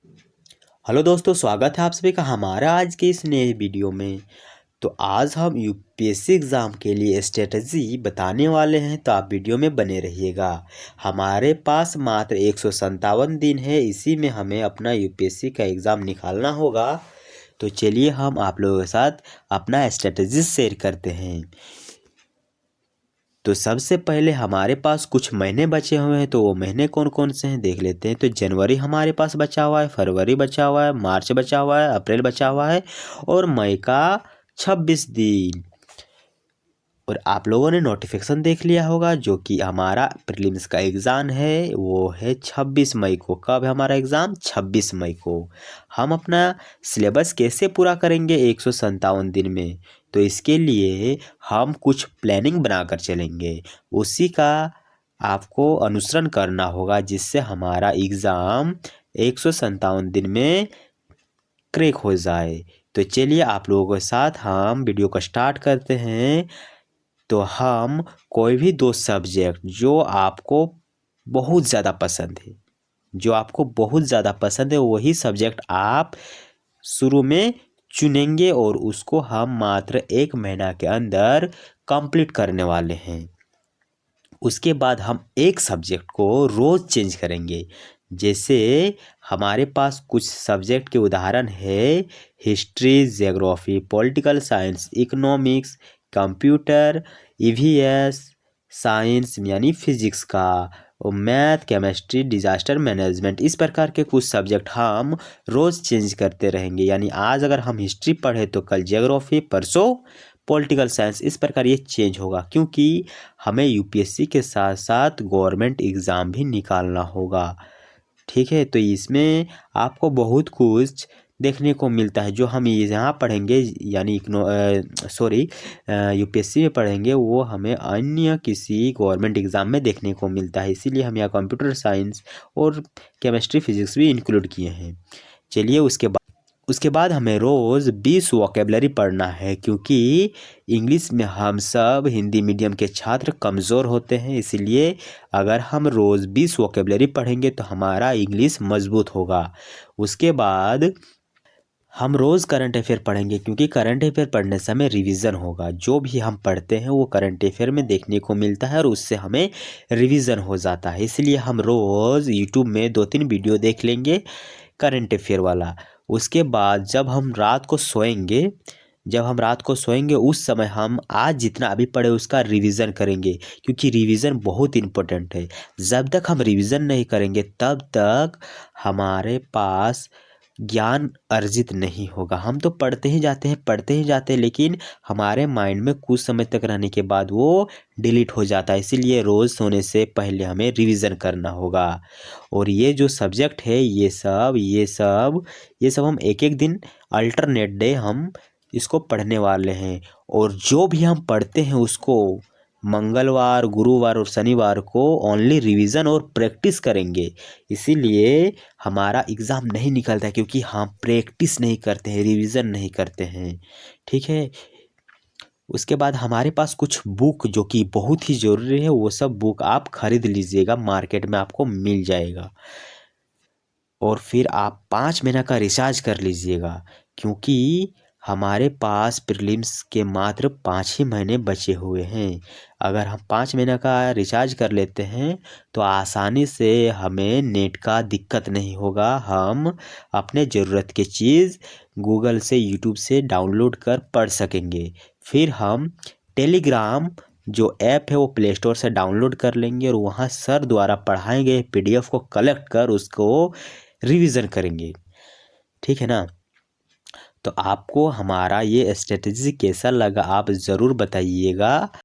Hello दोस्तों, स्वागत है आप सभी का हमारा आज के इस नए वीडियो में। तो आज हम यूपीएससी एग्ज़ाम के लिए स्ट्रेटजी बताने वाले हैं, तो आप वीडियो में बने रहिएगा। हमारे पास मात्र 157 दिन है, इसी में हमें अपना यूपीएससी का एग्ज़ाम निकालना होगा। तो चलिए हम आप लोगों के साथ अपना स्ट्रेटजी शेयर करते हैं। तो सबसे पहले हमारे पास कुछ महीने बचे हुए हैं, तो वो महीने कौन कौन से हैं देख लेते हैं। तो जनवरी हमारे पास बचा हुआ है, फरवरी बचा हुआ है, मार्च बचा हुआ है, अप्रैल बचा हुआ है और मई का 26 दिन। और आप लोगों ने नोटिफिकेशन देख लिया होगा, जो कि हमारा प्रीलिम्स का एग्ज़ाम है वो है 26 मई को। कब है हमारा एग्ज़ाम? 26 मई को। हम अपना सिलेबस कैसे पूरा करेंगे 157 दिन में? तो इसके लिए हम कुछ प्लानिंग बनाकर चलेंगे, उसी का आपको अनुसरण करना होगा, जिससे हमारा एग्ज़ाम 157 दिन में क्रैक हो जाए। तो चलिए आप लोगों के साथ हम वीडियो को स्टार्ट करते हैं। तो हम कोई भी दो सब्जेक्ट जो आपको बहुत ज़्यादा पसंद है, वही सब्जेक्ट आप शुरू में चुनेंगे और उसको हम मात्र 1 महीना के अंदर कंप्लीट करने वाले हैं। उसके बाद हम एक सब्जेक्ट को रोज़ चेंज करेंगे। जैसे हमारे पास कुछ सब्जेक्ट के उदाहरण है history, geography, political science, economics, computer, EVS, science यानी फिजिक्स का, और मैथ, केमिस्ट्री, डिजास्टर मैनेजमेंट। इस प्रकार के कुछ सब्जेक्ट हम रोज़ चेंज करते रहेंगे। यानी आज अगर हम हिस्ट्री पढ़े तो कल ज्योग्राफी, परसों पॉलिटिकल साइंस। इस प्रकार ये चेंज होगा, क्योंकि हमें यूपीएससी के साथ साथ गवर्नमेंट एग्ज़ाम भी निकालना होगा। ठीक है, तो इसमें आपको बहुत कुछ देखने को मिलता है। जो हम यहाँ पढ़ेंगे यानी यूपीएससी में पढ़ेंगे, वो हमें अन्य किसी गवर्नमेंट एग्ज़ाम में देखने को मिलता है। इसीलिए हम यहाँ कंप्यूटर साइंस और केमिस्ट्री फिजिक्स भी इंक्लूड किए हैं। चलिए उसके बाद हमें रोज़ 20 वोकेबलरी पढ़ना है, क्योंकि इंग्लिश में हम सब हिंदी मीडियम के छात्र कमज़ोर होते हैं। इसलिए अगर हम रोज़ 20 वोकेबलरी पढ़ेंगे तो हमारा इंग्लिश मजबूत होगा। उसके बाद हम रोज़ करंट अफेयर पढ़ेंगे, क्योंकि करंट अफेयर पढ़ने से हमें रिवीजन होगा। जो भी हम पढ़ते हैं वो करंट अफेयर में देखने को मिलता है और उससे हमें रिवीजन हो जाता है। इसलिए हम रोज़ यूट्यूब में 2-3 वीडियो देख लेंगे करंट अफेयर वाला। उसके बाद जब हम रात को सोएंगे उस समय हम आज जितना अभी पढ़े उसका रिवीजन करेंगे, क्योंकि रिवीजन बहुत इम्पोर्टेंट है। जब तक हम रिवीजन नहीं करेंगे तब तक हमारे पास ज्ञान अर्जित नहीं होगा। हम तो पढ़ते ही जाते हैं, लेकिन हमारे माइंड में कुछ समय तक रहने के बाद वो डिलीट हो जाता है। इसीलिए रोज़ सोने से पहले हमें रिवीजन करना होगा। और ये जो सब्जेक्ट है ये सब हम एक एक दिन अल्टरनेट डे हम इसको पढ़ने वाले हैं। और जो भी हम पढ़ते हैं उसको मंगलवार, गुरुवार और शनिवार को ओनली रिवीजन और प्रैक्टिस करेंगे। इसीलिए हमारा एग्ज़ाम नहीं निकलता, क्योंकि हम प्रैक्टिस नहीं करते हैं, रिवीजन नहीं करते हैं। ठीक है, उसके बाद हमारे पास कुछ बुक जो कि बहुत ही ज़रूरी है, वो सब बुक आप खरीद लीजिएगा, मार्केट में आपको मिल जाएगा। और फिर आप 5 महीना का रिचार्ज कर लीजिएगा, क्योंकि हमारे पास प्रीलिम्स के मात्र 5 ही महीने बचे हुए हैं। अगर हम 5 महीना का रिचार्ज कर लेते हैं तो आसानी से हमें नेट का दिक्कत नहीं होगा। हम अपने ज़रूरत की चीज़ गूगल से, यूट्यूब से डाउनलोड कर पढ़ सकेंगे। फिर हम टेलीग्राम जो ऐप है वो प्ले स्टोर से डाउनलोड कर लेंगे और वहाँ सर द्वारा पढ़ाए गए पीडीएफ को कलेक्ट कर उसको रिवीजन करेंगे। ठीक है ना? तो आपको हमारा ये स्ट्रेटजी कैसा लगा आप ज़रूर बताइएगा।